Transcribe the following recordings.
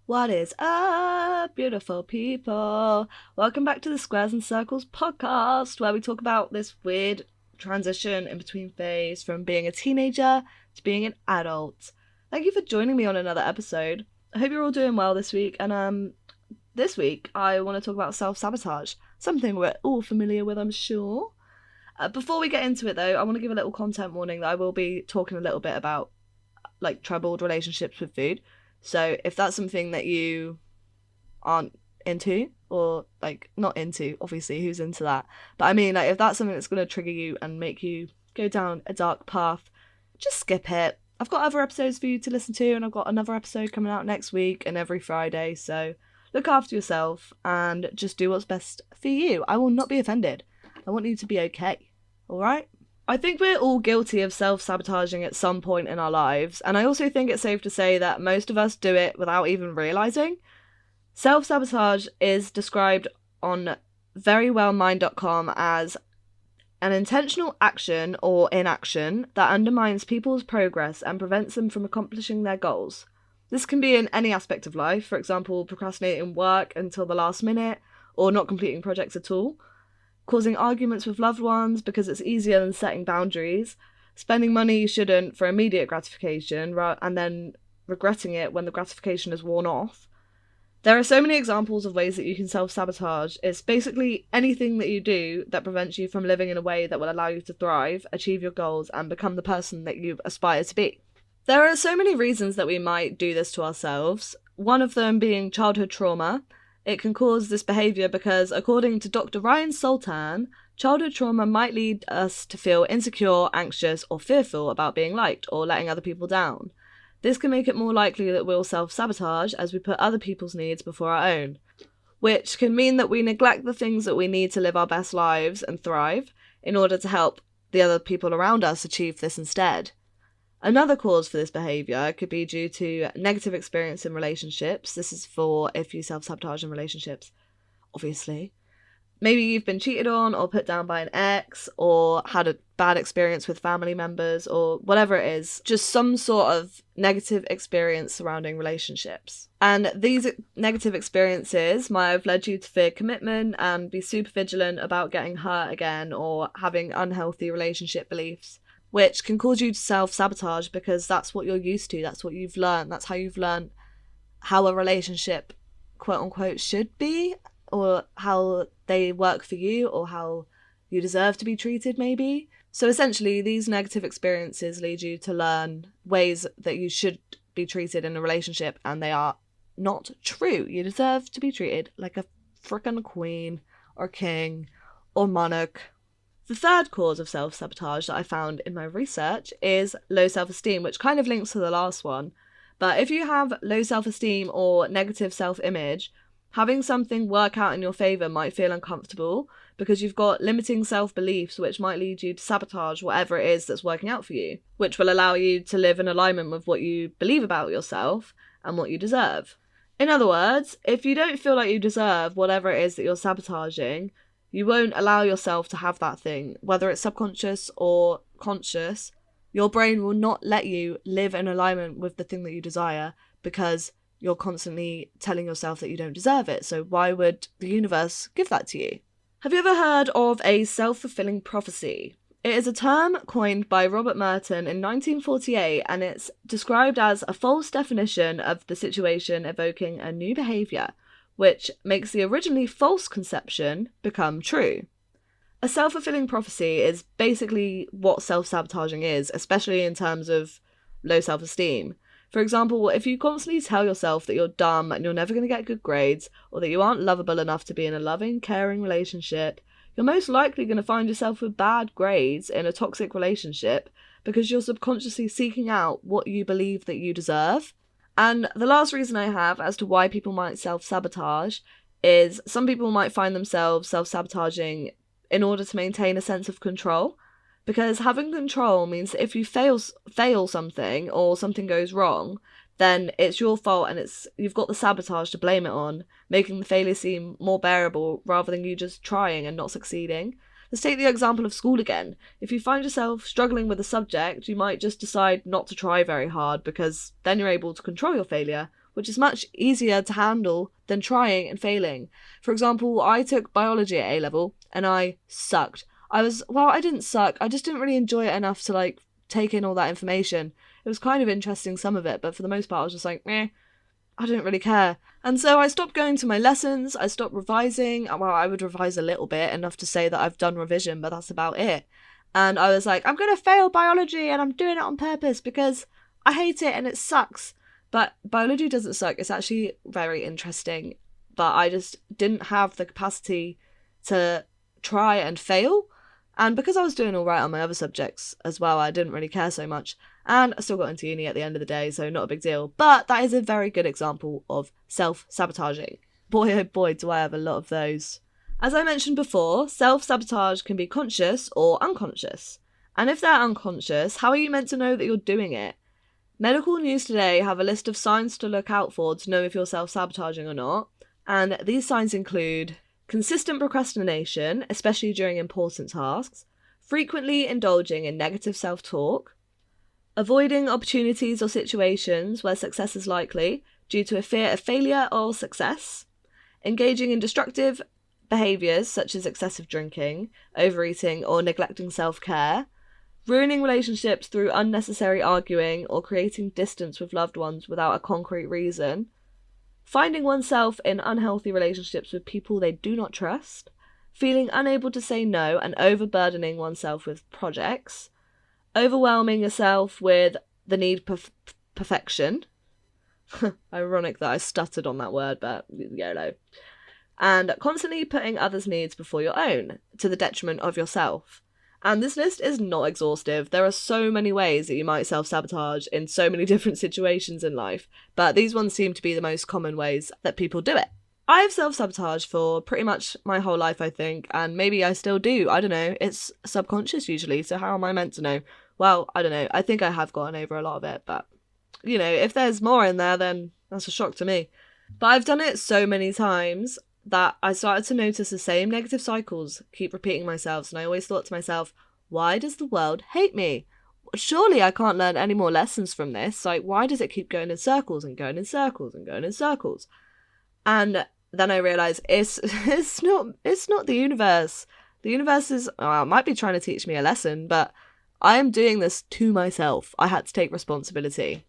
What is up, beautiful people? Welcome back to the Squares and Circles podcast, where we talk about this weird transition in between phase from being a teenager to being an adult. Thank you for joining me on another episode. I hope you're all doing well this week, and this week I want to talk about self-sabotage, something we're all familiar with, I'm sure. Before we get into it though, I want to give a little content warning that I will be talking a little bit about troubled relationships with food. So if that's something that you aren't into, or not into, obviously who's into that, but I mean if that's something that's going to trigger you and make you go down a dark path, just skip it. I've got other episodes for you to listen to, and I've got another episode coming out next week and every Friday, so look after yourself and just do what's best for you. I will not be offended. I want you to be okay, alright? I think we're all guilty of self-sabotaging at some point in our lives, and I also think it's safe to say that most of us do it without even realising. Self-sabotage is described on verywellmind.com as an intentional action or inaction that undermines people's progress and prevents them from accomplishing their goals. This can be in any aspect of life, for example, procrastinating work until the last minute, or not completing projects at all, causing arguments with loved ones because it's easier than setting boundaries, spending money you shouldn't for immediate gratification and then regretting it when the gratification is worn off. There are so many examples of ways that you can self-sabotage. It's basically anything that you do that prevents you from living in a way that will allow you to thrive, achieve your goals, and become the person that you aspire to be. There are so many reasons that we might do this to ourselves, one of them being childhood trauma. It can cause this behaviour because, according to Dr. Ryan Sultan, childhood trauma might lead us to feel insecure, anxious, or fearful about being liked or letting other people down. This can make it more likely that we'll self-sabotage as we put other people's needs before our own, which can mean that we neglect the things that we need to live our best lives and thrive in order to help the other people around us achieve this instead. Another cause for this behaviour could be due to negative experience in relationships. This is for if you self-sabotage in relationships, obviously. Maybe you've been cheated on or put down by an ex, or had a bad experience with family members, or whatever it is. Just some sort of negative experience surrounding relationships. And these negative experiences might have led you to fear commitment and be super vigilant about getting hurt again or having unhealthy relationship beliefs, which can cause you to self-sabotage because that's what you're used to, that's what you've learned, that's how you've learned how a relationship, quote-unquote, should be, or how they work for you, or how you deserve to be treated, maybe. So essentially, these negative experiences lead you to learn ways that you should be treated in a relationship, and they are not true. You deserve to be treated like a frickin' queen, or king, or monarch. The third cause of self-sabotage that I found in my research is low self-esteem, which kind of links to the last one. But if you have low self-esteem or negative self-image, having something work out in your favour might feel uncomfortable because you've got limiting self-beliefs which might lead you to sabotage whatever it is that's working out for you, which will allow you to live in alignment with what you believe about yourself and what you deserve. In other words, if you don't feel like you deserve whatever it is that you're sabotaging, you won't allow yourself to have that thing, whether it's subconscious or conscious. Your brain will not let you live in alignment with the thing that you desire because you're constantly telling yourself that you don't deserve it. So why would the universe give that to you? Have you ever heard of a self-fulfilling prophecy? It is a term coined by Robert Merton in 1948, and it's described as a false definition of the situation evoking a new behaviour, which makes the originally false conception become true. A self-fulfilling prophecy is basically what self-sabotaging is, especially in terms of low self-esteem. For example, if you constantly tell yourself that you're dumb and you're never going to get good grades, or that you aren't lovable enough to be in a loving, caring relationship, you're most likely going to find yourself with bad grades in a toxic relationship because you're subconsciously seeking out what you believe that you deserve. And the last reason I have as to why people might self-sabotage is some people might find themselves self-sabotaging in order to maintain a sense of control. Because having control means that if you fail something or something goes wrong, then it's your fault and you've got the sabotage to blame it on, making the failure seem more bearable rather than you just trying and not succeeding. Let's take the example of school again. If you find yourself struggling with a subject, you might just decide not to try very hard because then you're able to control your failure, which is much easier to handle than trying and failing. For example, I took biology at A-level and I sucked. I didn't suck. I just didn't really enjoy it enough to like take in all that information. It was kind of interesting, some of it, but for the most part I was just like, I didn't really care. And so I stopped going to my lessons, I stopped revising. Well, I would revise a little bit, enough to say that I've done revision, but that's about it. And I was like, I'm going to fail biology and I'm doing it on purpose because I hate it and it sucks. But biology doesn't suck, it's actually very interesting. But I just didn't have the capacity to try and fail. And because I was doing all right on my other subjects as well, I didn't really care so much. And I still got into uni at the end of the day, so not a big deal. But that is a very good example of self-sabotaging. Boy, oh boy, do I have a lot of those. As I mentioned before, self-sabotage can be conscious or unconscious. And if they're unconscious, how are you meant to know that you're doing it? Medical News Today have a list of signs to look out for to know if you're self-sabotaging or not. And these signs include consistent procrastination, especially during important tasks, frequently indulging in negative self-talk, avoiding opportunities or situations where success is likely due to a fear of failure or success, engaging in destructive behaviours such as excessive drinking, overeating or neglecting self-care, ruining relationships through unnecessary arguing or creating distance with loved ones without a concrete reason, finding oneself in unhealthy relationships with people they do not trust, feeling unable to say no and overburdening oneself with projects, overwhelming yourself with the need for perfection. Ironic that I stuttered on that word, but YOLO. And constantly putting others' needs before your own, to the detriment of yourself. And this list is not exhaustive. There are so many ways that you might self-sabotage in so many different situations in life, but these ones seem to be the most common ways that people do it. I've self-sabotaged for pretty much my whole life, I think, and maybe I still do. I don't know. It's subconscious usually, so how am I meant to know? Well, I don't know. I think I have gotten over a lot of it, but, if there's more in there, then that's a shock to me. But I've done it so many times that I started to notice the same negative cycles keep repeating themselves, and I always thought to myself, why does the world hate me? Surely I can't learn any more lessons from this. Like, why does it keep going in circles and going in circles and going in circles? And then I realised it's not the universe. The universe is, it might be trying to teach me a lesson, but I am doing this to myself. I had to take responsibility.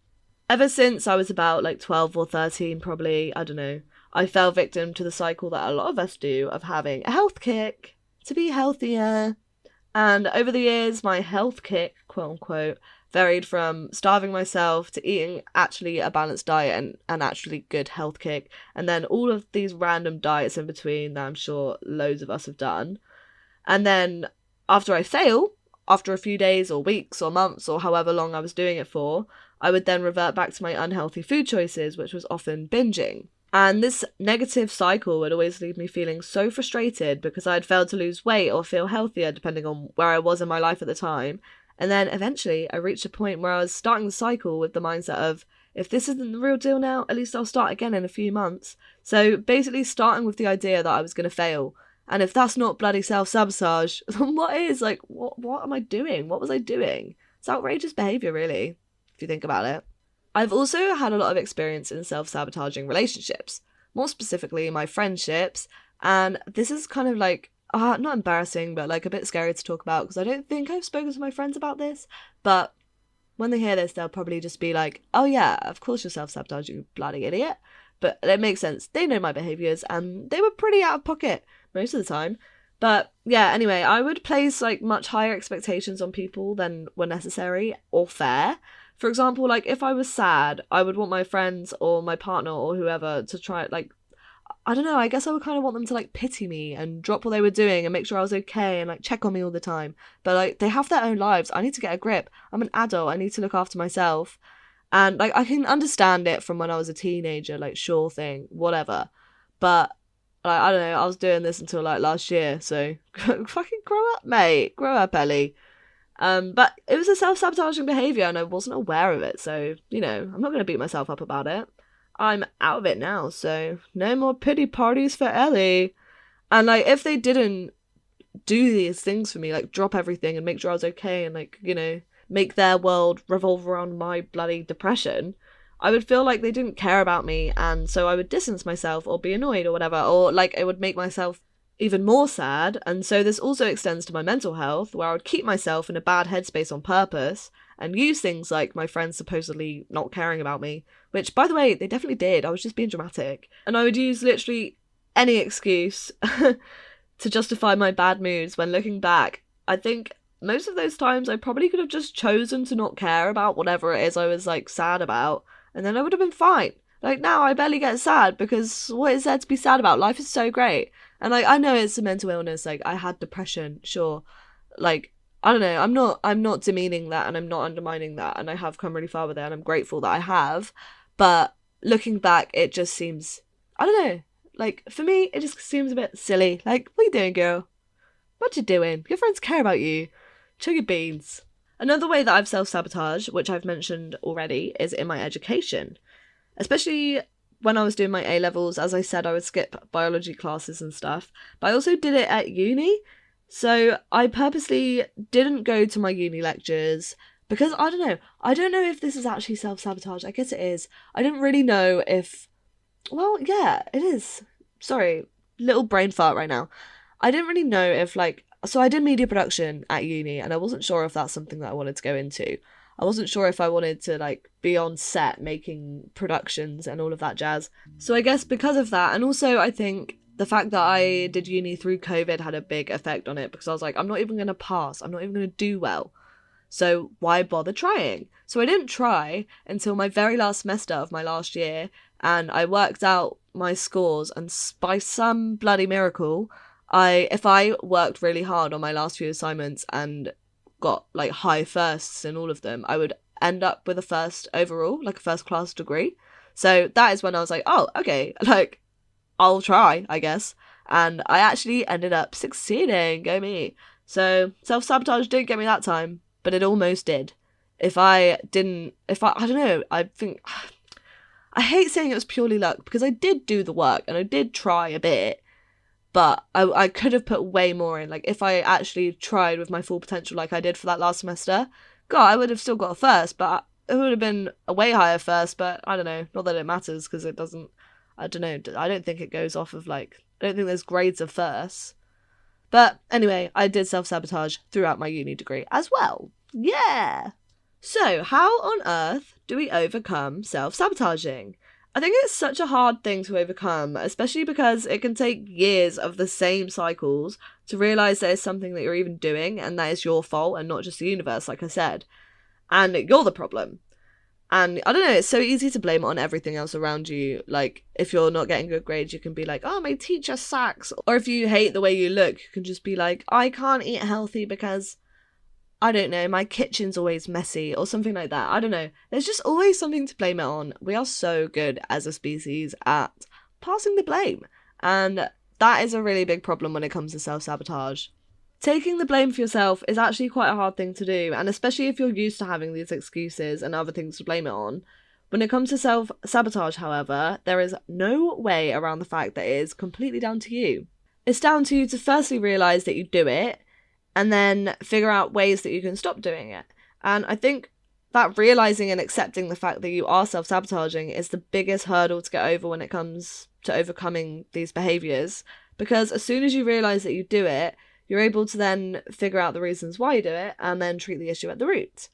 Ever since I was about 12 or 13, probably, I don't know, I fell victim to the cycle that a lot of us do of having a health kick to be healthier. And over the years, my health kick, quote unquote, varied from starving myself to eating actually a balanced diet and an actually good health kick. And then all of these random diets in between that I'm sure loads of us have done. And then after I fail, after a few days or weeks or months or however long I was doing it for, I would then revert back to my unhealthy food choices, which was often binging. And this negative cycle would always leave me feeling so frustrated because I'd failed to lose weight or feel healthier depending on where I was in my life at the time. And then eventually I reached a point where I was starting the cycle with the mindset of, if this isn't the real deal now, at least I'll start again in a few months. So basically starting with the idea that I was going to fail. And if that's not bloody self-sabotage, then what is? What am I doing? What was I doing? It's outrageous behaviour, really, if you think about it. I've also had a lot of experience in self-sabotaging relationships, more specifically my friendships, and this is kind of not embarrassing, but a bit scary to talk about because I don't think I've spoken to my friends about this, but when they hear this, they'll probably just be like, oh yeah, of course you're self-sabotaging, you bloody idiot. But it makes sense. They know my behaviours and they were pretty out of pocket most of the time. But yeah, anyway, I would place much higher expectations on people than were necessary or fair. For example, if I was sad, I would want my friends or my partner or whoever to try, I don't know, I guess I would kind of want them to, pity me and drop what they were doing and make sure I was okay and, check on me all the time. But, they have their own lives. I need to get a grip. I'm an adult. I need to look after myself. And, I can understand it from when I was a teenager, sure thing, whatever. But, I don't know, I was doing this until, last year, so fucking grow up, mate. Grow up, Ellie. But it was a self-sabotaging behaviour and I wasn't aware of it, so, I'm not going to beat myself up about it. I'm out of it now, so no more pity parties for Ellie. And, if they didn't do these things for me, drop everything and make sure I was okay and, make their world revolve around my bloody depression, I would feel like they didn't care about me, and so I would distance myself or be annoyed or whatever, or like it would make myself even more sad. And so this also extends to my mental health, where I would keep myself in a bad headspace on purpose and use things like my friends supposedly not caring about me, which, by the way, they definitely did. I was just being dramatic. And I would use literally any excuse to justify my bad moods. When looking back, I think most of those times I probably could have just chosen to not care about whatever it is I was like sad about, and then I would have been fine. Like now I barely get sad because what is there to be sad about? Life is so great. And like I know it's a mental illness, like I had depression, sure. Like I don't know, I'm not demeaning that, and I'm not undermining that, and I have come really far with it, and I'm grateful that I have. But looking back, it just seems, I don't know, like for me it just seems a bit silly. Like, what are you doing, girl? What you doing? Your friends care about you. Chill your beans. Another way that I've self-sabotaged, which I've mentioned already, is in my education. Especially when I was doing my A-levels. As I said, I would skip biology classes and stuff. But I also did it at uni. So I purposely didn't go to my uni lectures because I don't know if this is actually self-sabotage. I guess it is. I didn't really know if, well, yeah, it is. Sorry, little brain fart right now. I didn't really know if so I did media production at uni, and I wasn't sure if that's something that I wanted to go into. I wasn't sure if I wanted to be on set making productions and all of that jazz. So I guess because of that, and also I think the fact that I did uni through COVID had a big effect on it, because I was like, I'm not even going to pass. I'm not even going to do well. So why bother trying? So I didn't try until my very last semester of my last year, and I worked out my scores, and by some bloody miracle, if I worked really hard on my last few assignments and got high firsts in all of them, I would end up with a first overall, a first class degree. So that is when I was like, oh, okay, I'll try, I guess. And I actually ended up succeeding. Go me. So self-sabotage didn't get me that time, but it almost did. I don't know, I think, I hate saying it was purely luck, because I did do the work and I did try a bit. But I could have put way more in. If I actually tried with my full potential like I did for that last semester, God, I would have still got a first, but it would have been a way higher first. But I don't know. Not that it matters, because it doesn't, I don't know. I don't think it goes off of I don't think there's grades of firsts. But anyway, I did self-sabotage throughout my uni degree as well. Yeah! So, how on earth do we overcome self-sabotaging? I think it's such a hard thing to overcome, especially because it can take years of the same cycles to realise there's something that you're even doing and that is your fault and not just the universe, like I said. And you're the problem. And I don't know, it's so easy to blame it on everything else around you. If you're not getting good grades, you can be like, oh, my teacher sucks. Or if you hate the way you look, you can just be like, I can't eat healthy because, I don't know, my kitchen's always messy or something like that. I don't know. There's just always something to blame it on. We are so good as a species at passing the blame. And that is a really big problem when it comes to self-sabotage. Taking the blame for yourself is actually quite a hard thing to do, and especially if you're used to having these excuses and other things to blame it on. When it comes to self-sabotage, however, there is no way around the fact that it is completely down to you. It's down to you to firstly realise that you do it, and then figure out ways that you can stop doing it. And I think that realising and accepting the fact that you are self-sabotaging is the biggest hurdle to get over when it comes to overcoming these behaviours. Because as soon as you realise that you do it, you're able to then figure out the reasons why you do it and then treat the issue at the root.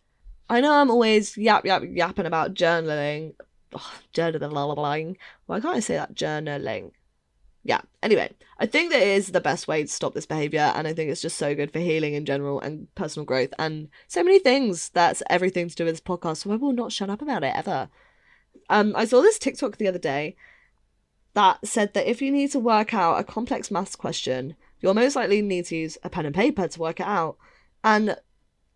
I know I'm always yapping about journaling. Journaling. Why can't I say that? Journaling. Yeah, anyway, I think that it is the best way to stop this behaviour, and I think it's just so good for healing in general and personal growth and so many things. That's everything to do with this podcast, so I will not shut up about it ever. I saw this TikTok the other day that said that if you need to work out a complex maths question, you'll most likely need to use a pen and paper to work it out. And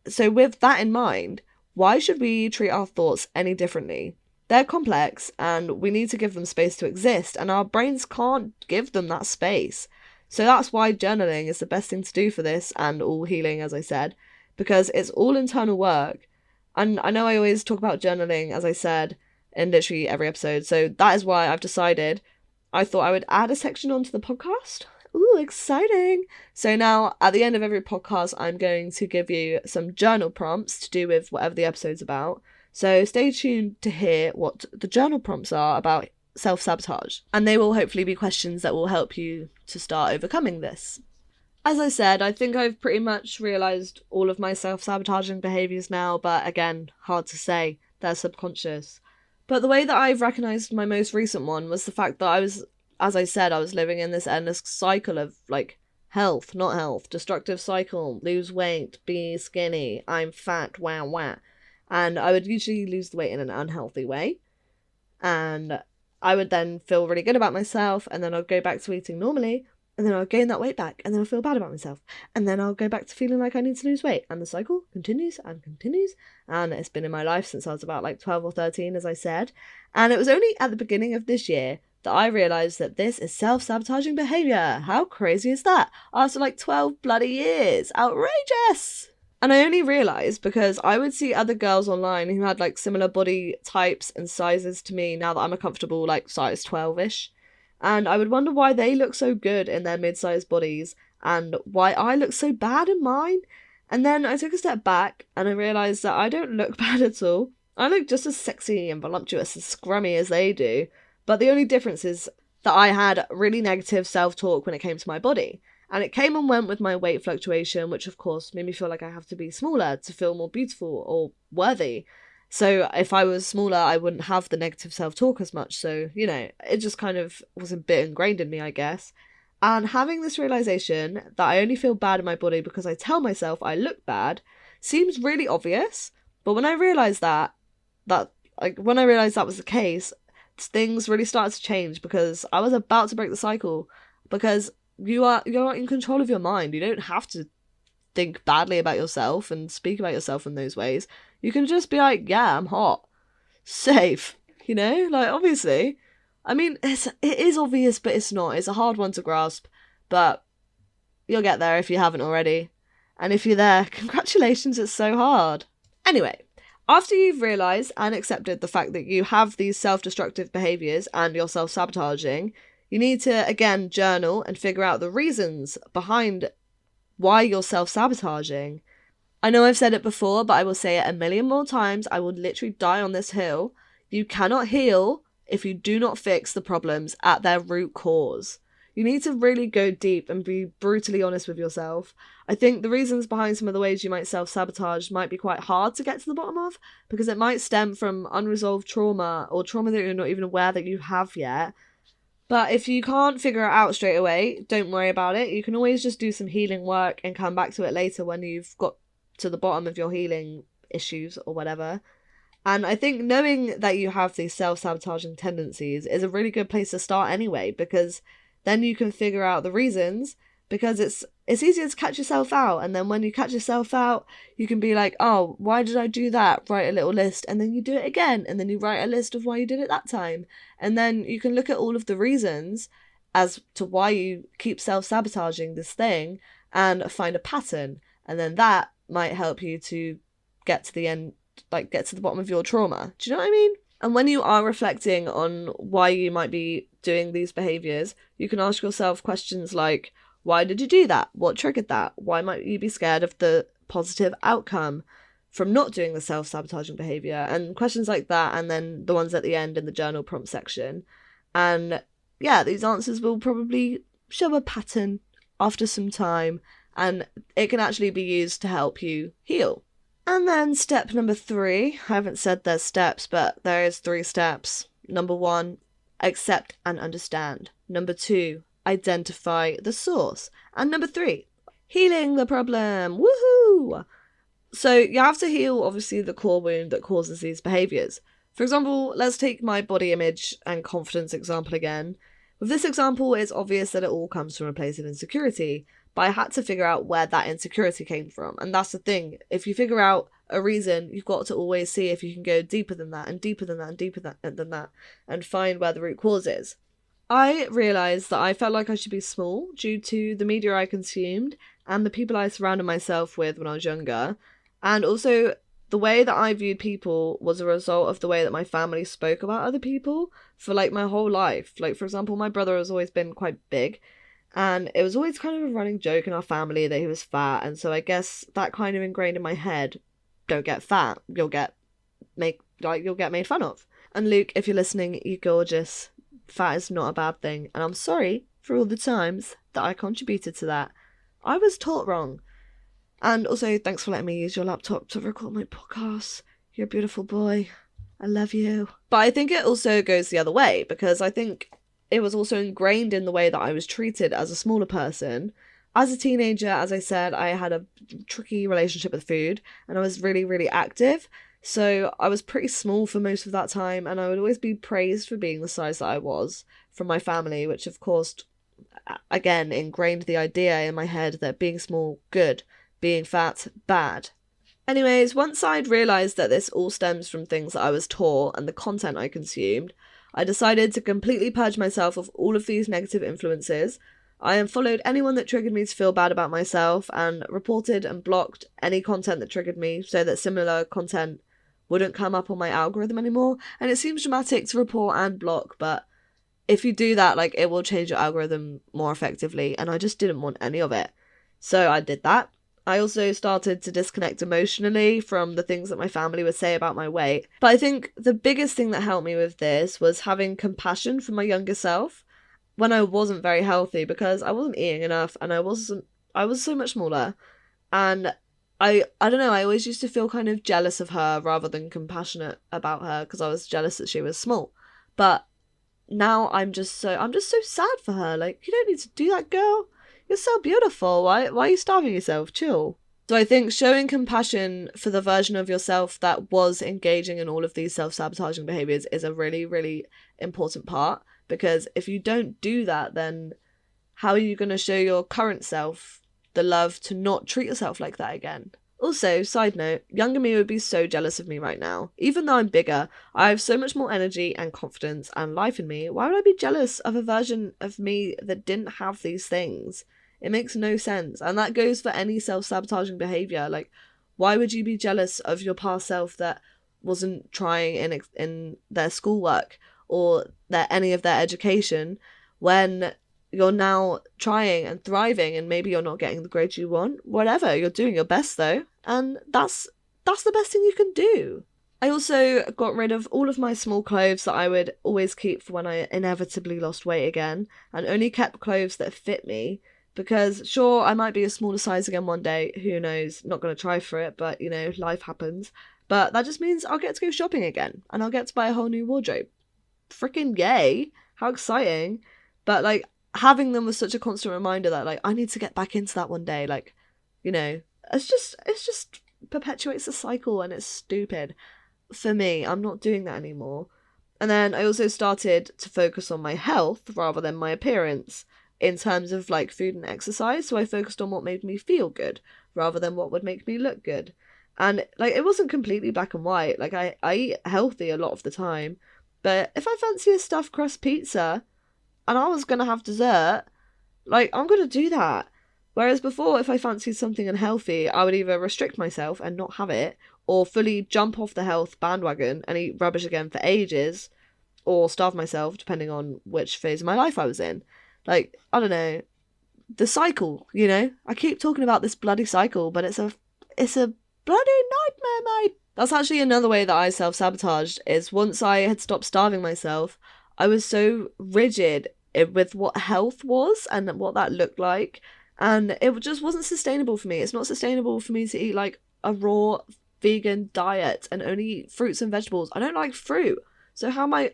so with that in mind, why should we treat our thoughts any differently? They're complex and we need to give them space to exist, and our brains can't give them that space. So that's why journaling is the best thing to do for this, and all healing, as I said, because it's all internal work. And I know I always talk about journaling, as I said, in literally every episode, so that is why I've decided I thought I would add a section onto the podcast. Ooh, exciting! So now, at the end of every podcast, I'm going to give you some journal prompts to do with whatever the episode's about. So stay tuned to hear what the journal prompts are about self-sabotage, and they will hopefully be questions that will help you to start overcoming this. As I said, I think I've pretty much realised all of my self-sabotaging behaviours now, but again, hard to say, they're subconscious. But the way that I've recognised my most recent one was the fact that I was living in this endless cycle of, like, not health, destructive cycle, lose weight, be skinny, I'm fat, wah wah. And I would usually lose the weight in an unhealthy way. And I would then feel really good about myself, and then I'd go back to eating normally, and then I'll gain that weight back, and then I'll feel bad about myself, and then I'll go back to feeling like I need to lose weight, and the cycle continues and continues, and it's been in my life since I was about 12 or 13, as I said, and it was only at the beginning of this year that I realised that this is self-sabotaging behaviour. How crazy is that? After 12 bloody years. Outrageous! And I only realised because I would see other girls online who had similar body types and sizes to me now that I'm a comfortable size 12-ish. And I would wonder why they look so good in their mid-sized bodies and why I look so bad in mine. And then I took a step back and I realised that I don't look bad at all. I look just as sexy and voluptuous and scrummy as they do. But the only difference is that I had really negative self-talk when it came to my body. And it came and went with my weight fluctuation, which of course made me feel like I have to be smaller to feel more beautiful or worthy. So if I was smaller, I wouldn't have the negative self-talk as much. So, it just kind of was a bit ingrained in me, I guess. And having this realization that I only feel bad in my body because I tell myself I look bad seems really obvious. But when I realized that was the case, things really started to change because I was about to break the cycle. Because you're not in control of your mind. You don't have to think badly about yourself and speak about yourself in those ways. You can just be like, yeah, I'm hot. Safe. Obviously. I mean, it is obvious, but it's not. It's a hard one to grasp. But you'll get there if you haven't already. And if you're there, congratulations, it's so hard. Anyway, after you've realised and accepted the fact that you have these self-destructive behaviours and you're self-sabotaging, you need to, again, journal and figure out the reasons behind why you're self-sabotaging. I know I've said it before, but I will say it a million more times. I will literally die on this hill. You cannot heal if you do not fix the problems at their root cause. You need to really go deep and be brutally honest with yourself. I think the reasons behind some of the ways you might self-sabotage might be quite hard to get to the bottom of, because it might stem from unresolved trauma or trauma that you're not even aware that you have yet. But if you can't figure it out straight away, don't worry about it. You can always just do some healing work and come back to it later when you've got to the bottom of your healing issues or whatever. And I think knowing that you have these self-sabotaging tendencies is a really good place to start anyway, because then you can figure out the reasons, because it's easier to catch yourself out. And then when you catch yourself out, you can be like, oh, why did I do that? Write a little list, and then you do it again, and then you write a list of why you did it that time. And then you can look at all of the reasons as to why you keep self-sabotaging this thing and find a pattern. And then that might help you to get to the end, get to the bottom of your trauma. Do you know what I mean? And when you are reflecting on why you might be doing these behaviours, you can ask yourself questions like, why did you do that? What triggered that? Why might you be scared of the positive outcome from not doing the self-sabotaging behaviour? And questions like that, and then the ones at the end in the journal prompt section. And yeah, these answers will probably show a pattern after some time, and it can actually be used to help you heal. And then step number 3, I haven't said there's steps, but there is 3 steps. Number 1, accept and understand. Number 2, identify the source. And number 3, healing the problem. Woohoo! So you have to heal, obviously, the core wound that causes these behaviours. For example, let's take my body image and confidence example again. With this example, it's obvious that it all comes from a place of insecurity, but I had to figure out where that insecurity came from. And that's the thing. If you figure out a reason, you've got to always see if you can go deeper than that and deeper than that and deeper than that and find where the root cause is. I realised that I felt like I should be small due to the media I consumed and the people I surrounded myself with when I was younger. And also, the way that I viewed people was a result of the way that my family spoke about other people for my whole life. For example, my brother has always been quite big, and it was always kind of a running joke in our family that he was fat. And so I guess that kind of ingrained in my head, don't get fat, you'll get you'll get made fun of. And Luke, if you're listening, you're gorgeous. Fat is not a bad thing. And I'm sorry for all the times that I contributed to that. I was taught wrong. And also, thanks for letting me use your laptop to record my podcast. You're a beautiful boy. I love you. But I think it also goes the other way, because I think it was also ingrained in the way that I was treated as a smaller person. As a teenager, as I said, I had a tricky relationship with food, and I was really, really active. So I was pretty small for most of that time, and I would always be praised for being the size that I was from my family, which of course, again, ingrained the idea in my head that being small, good, being fat, bad. Anyways, once I'd realised that this all stems from things that I was taught and the content I consumed, I decided to completely purge myself of all of these negative influences. I unfollowed anyone that triggered me to feel bad about myself and reported and blocked any content that triggered me so that similar content wouldn't come up on my algorithm anymore. And it seems dramatic to report and block, but if you do that, it will change your algorithm more effectively, and I just didn't want any of it. So I did that. I also started to disconnect emotionally from the things that my family would say about my weight. But I think the biggest thing that helped me with this was having compassion for my younger self when I wasn't very healthy, because I wasn't eating enough and I was so much smaller. And I don't know, I always used to feel kind of jealous of her rather than compassionate about her, because I was jealous that she was small. But now I'm just so sad for her. You don't need to do that, girl. You're so beautiful. Why are you starving yourself? Chill. So I think showing compassion for the version of yourself that was engaging in all of these self-sabotaging behaviours is a really, really important part, because if you don't do that, then how are you going to show your current self the love to not treat yourself like that again? Also, side note, younger me would be so jealous of me right now. Even though I'm bigger, I have so much more energy and confidence and life in me. Why would I be jealous of a version of me that didn't have these things? It makes no sense. And that goes for any self-sabotaging behaviour. Why would you be jealous of your past self that wasn't trying in their schoolwork or any of their education when you're now trying and thriving, and maybe you're not getting the grades you want? Whatever, you're doing your best though, and that's the best thing you can do. I also got rid of all of my small clothes that I would always keep for when I inevitably lost weight again, and only kept clothes that fit me, because sure, I might be a smaller size again one day, who knows, not going to try for it, but life happens. But that just means I'll get to go shopping again, and I'll get to buy a whole new wardrobe. Freaking yay, how exciting. But having them was such a constant reminder that I need to get back into that one day. It's just perpetuates the cycle, and it's stupid. For me, I'm not doing that anymore. And then I also started to focus on my health rather than my appearance in terms of food and exercise. So I focused on what made me feel good rather than what would make me look good. And it wasn't completely black and white. I eat healthy a lot of the time, but if I fancy a stuffed crust pizza and I was going to have dessert, I'm going to do that. Whereas before, if I fancied something unhealthy, I would either restrict myself and not have it, or fully jump off the health bandwagon and eat rubbish again for ages, or starve myself, depending on which phase of my life I was in. I don't know. The cycle, I keep talking about this bloody cycle, but it's a bloody nightmare, mate. That's actually another way that I self-sabotaged, is once I had stopped starving myself, I was so rigid with what health was and what that looked like, and it just wasn't sustainable for me. It's not sustainable for me to eat a raw vegan diet and only eat fruits and vegetables. I don't like fruit, so how am I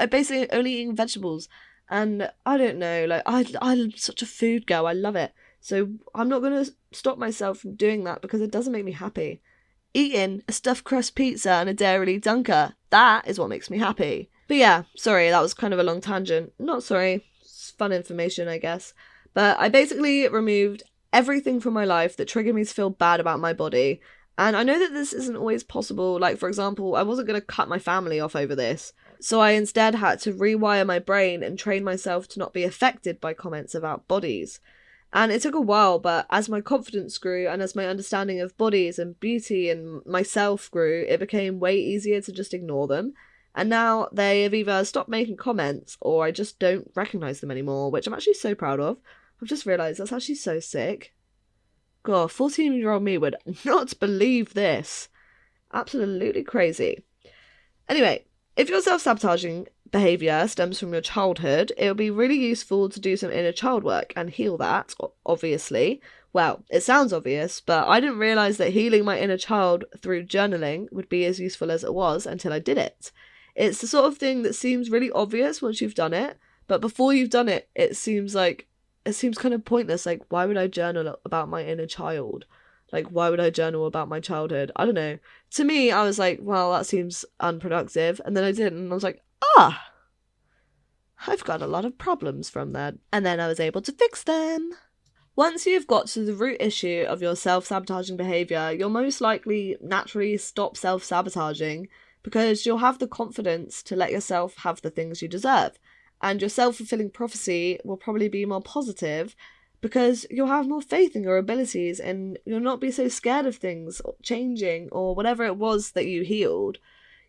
basically only eating vegetables, and I don't know, I'm such a food girl. I love it, so I'm not gonna stop myself from doing that because it doesn't make me happy. Eating a stuffed crust pizza and a Dairy Dunker, that is what makes me happy. But yeah, sorry, that was kind of a long tangent. Not sorry, it's fun information, I guess. But I basically removed everything from my life that triggered me to feel bad about my body. And I know that this isn't always possible. For example, I wasn't going to cut my family off over this. So I instead had to rewire my brain and train myself to not be affected by comments about bodies. And it took a while, but as my confidence grew and as my understanding of bodies and beauty and myself grew, it became way easier to just ignore them. And now they have either stopped making comments or I just don't recognise them anymore, which I'm actually so proud of. I've just realised that's actually so sick. God, 14-year-old me would not believe this. Absolutely crazy. Anyway, if your self-sabotaging behaviour stems from your childhood, it would be really useful to do some inner child work and heal that, obviously. Well, it sounds obvious, but I didn't realise that healing my inner child through journaling would be as useful as it was until I did it. It's the sort of thing that seems really obvious once you've done it, but before you've done it, it seems kind of pointless. Like, why would I journal about my inner child? Like, why would I journal about my childhood? I don't know. To me, I was like, well, that seems unproductive. And then I did, and I was like, I've got a lot of problems from that. And then I was able to fix them. Once you've got to the root issue of your self-sabotaging behaviour, you'll most likely naturally stop self-sabotaging because you'll have the confidence to let yourself have the things you deserve. And your self-fulfilling prophecy will probably be more positive because you'll have more faith in your abilities and you'll not be so scared of things changing or whatever it was that you healed.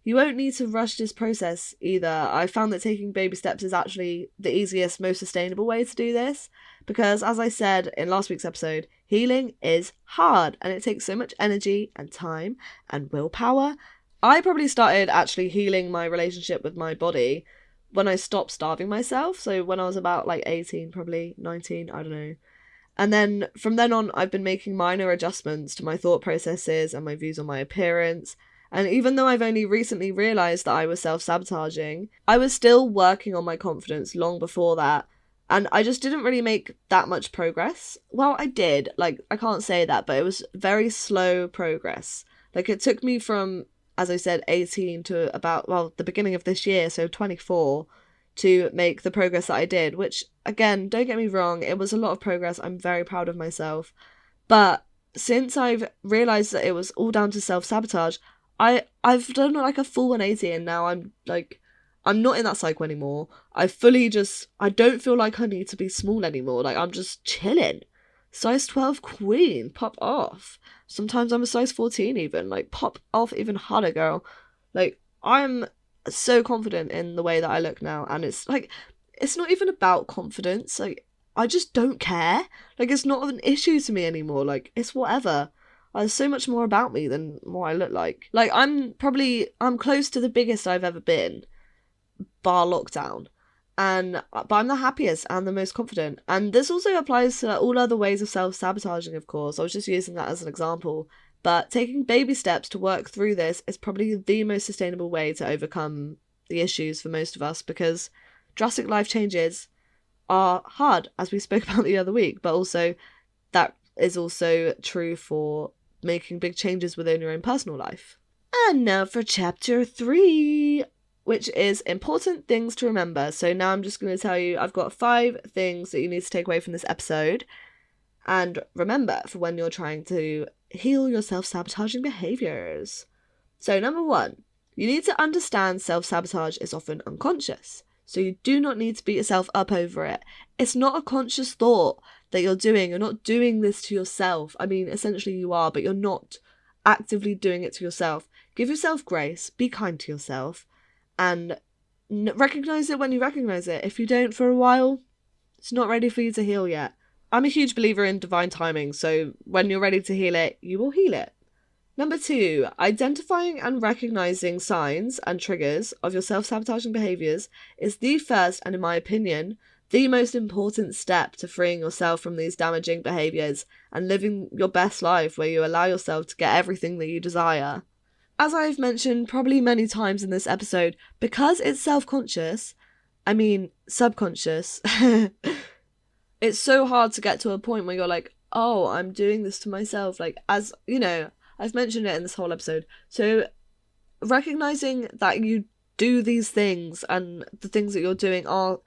You won't need to rush this process either. I found that taking baby steps is actually the easiest, most sustainable way to do this because, as I said in last week's episode, healing is hard and it takes so much energy and time and willpower. I probably started actually healing my relationship with my body when I stopped starving myself. So when I was about like 18, probably 19, I don't know. And then from then on, I've been making minor adjustments to my thought processes and my views on my appearance. And even though I've only recently realised that I was self-sabotaging, I was still working on my confidence long before that. And I just didn't really make that much progress. Well, I did. Like, I can't say that, but it was very slow progress. Like, it took me from, as I said, 18 to about, well, the beginning of this year, so 24, to make the progress that I did, which, again, don't get me wrong, it was a lot of progress. I'm very proud of myself. But since I've realised that it was all down to self-sabotage, I've done like a full 180 and now I'm not in that cycle anymore. I don't feel like I need to be small anymore. Like, I'm just chilling. Size 12 queen, pop off. Sometimes I'm a size 14 even. Like, pop off even harder, girl. Like, I'm so confident in the way that I look now. And it's like, it's not even about confidence. Like, I just don't care. Like, it's not an issue to me anymore. Like, it's whatever. There's so much more about me than what I look like. Like, I'm close to the biggest I've ever been, bar lockdown. But I'm the happiest and the most confident. And this also applies to all other ways of self-sabotaging, of course. I was just using that as an example. But taking baby steps to work through this is probably the most sustainable way to overcome the issues for most of us, because drastic life changes are hard, as we spoke about the other week, but also that is also true for making big changes within your own personal life. And now for chapter 3, which is important things to remember. So now I'm just going to tell you, I've got 5 things that you need to take away from this episode and remember for when you're trying to heal your self-sabotaging behaviours. So number 1, you need to understand self-sabotage is often unconscious. So you do not need to beat yourself up over it. It's not a conscious thought that you're doing. You're not doing this to yourself. I mean, essentially you are, but you're not actively doing it to yourself. Give yourself grace. Be kind to yourself. And recognize it when you recognize it. If you don't for a while, it's not ready for you to heal yet. I'm a huge believer in divine timing, so when you're ready to heal it, you will heal it. Number 2, identifying and recognizing signs and triggers of your self-sabotaging behaviours is the first, and in my opinion, the most important step to freeing yourself from these damaging behaviours and living your best life where you allow yourself to get everything that you desire. As I've mentioned probably many times in this episode, because it's subconscious, it's so hard to get to a point where you're like, oh, I'm doing this to myself. Like, as you know, I've mentioned it in this whole episode. So recognizing that you do these things and the things that you're doing are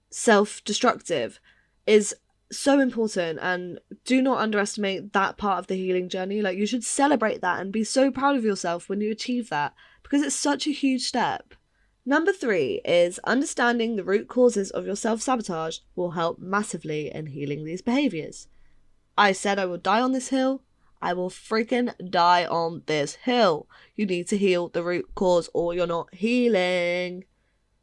self-destructive is so important, and do not underestimate that part of the healing journey. Like, you should celebrate that and be so proud of yourself when you achieve that, because it's such a huge step. Number 3 is understanding the root causes of your self-sabotage will help massively in healing these behaviours. I said I will die on this hill. I will freaking die on this hill. You need to heal the root cause or you're not healing.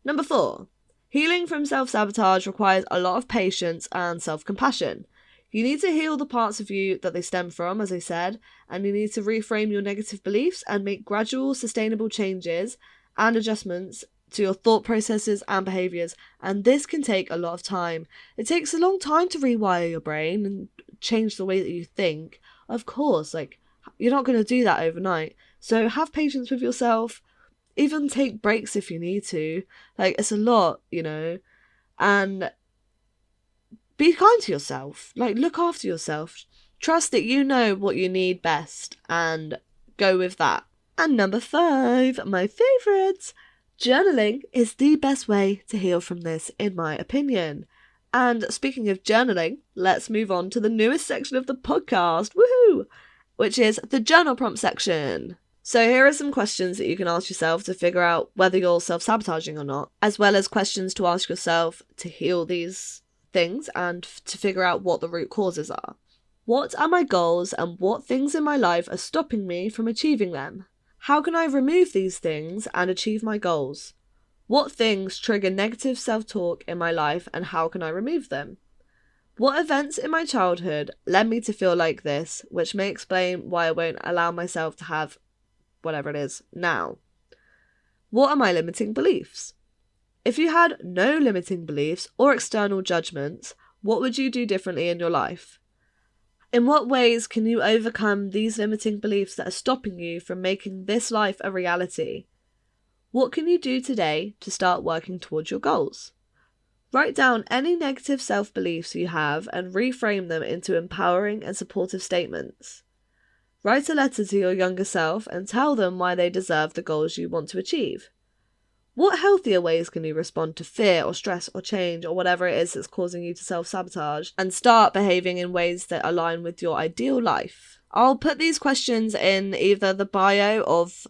Number 4. Healing from self-sabotage requires a lot of patience and self-compassion. You need to heal the parts of you that they stem from, as I said, and you need to reframe your negative beliefs and make gradual, sustainable changes and adjustments to your thought processes and behaviours, and this can take a lot of time. It takes a long time to rewire your brain and change the way that you think. Of course, like, you're not going to do that overnight. So have patience with yourself. Even take breaks if you need to. Like, it's a lot, you know. And be kind to yourself. Like, look after yourself. Trust that you know what you need best and go with that. And number 5, my favourite, journaling is the best way to heal from this, in my opinion. And speaking of journaling, let's move on to the newest section of the podcast, woohoo, which is the journal prompt section. So here are some questions that you can ask yourself to figure out whether you're self-sabotaging or not, as well as questions to ask yourself to heal these things and to figure out what the root causes are. What are my goals and what things in my life are stopping me from achieving them? How can I remove these things and achieve my goals? What things trigger negative self-talk in my life and how can I remove them? What events in my childhood led me to feel like this, which may explain why I won't allow myself to have whatever it is now? What are my limiting beliefs? If you had no limiting beliefs or external judgments, what would you do differently in your life? In what ways can you overcome these limiting beliefs that are stopping you from making this life a reality? What can you do today to start working towards your goals? Write down any negative self-beliefs you have and reframe them into empowering and supportive statements. Write a letter to your younger self and tell them why they deserve the goals you want to achieve. What healthier ways can you respond to fear or stress or change or whatever it is that's causing you to self-sabotage and start behaving in ways that align with your ideal life? I'll put these questions in either the bio of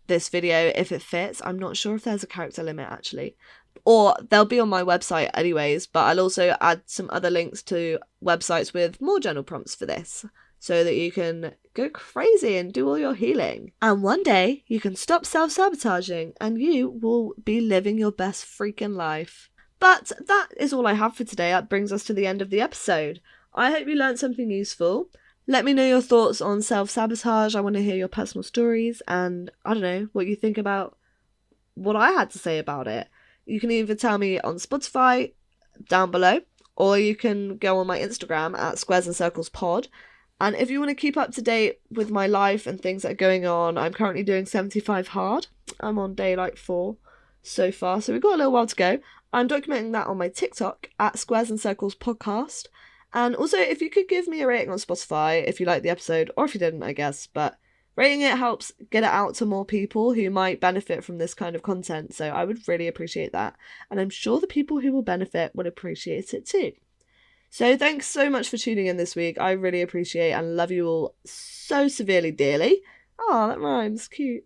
this video if it fits. I'm not sure if there's a character limit actually. Or they'll be on my website anyways, but I'll also add some other links to websites with more journal prompts for this, so that you can go crazy and do all your healing. And one day, you can stop self-sabotaging and you will be living your best freaking life. But that is all I have for today. That brings us to the end of the episode. I hope you learned something useful. Let me know your thoughts on self-sabotage. I want to hear your personal stories and, I don't know, what you think about what I had to say about it. You can either tell me on Spotify down below, or you can go on my Instagram at Squares and Circles Pod. And if you want to keep up to date with my life and things that are going on, I'm currently doing 75 hard. I'm on day 4 so far, so we've got a little while to go. I'm documenting that on my TikTok at Squares and Circles Podcast. And also, if you could give me a rating on Spotify if you liked the episode, or if you didn't, I guess, but rating it helps get it out to more people who might benefit from this kind of content, so I would really appreciate that. And I'm sure the people who will benefit would appreciate it too. So thanks so much for tuning in this week. I really appreciate and love you all so severely dearly. Oh, that rhymes. Cute.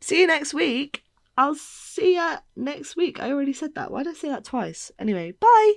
See you next week. I'll see ya next week. I already said that. Why did I say that twice? Anyway, bye.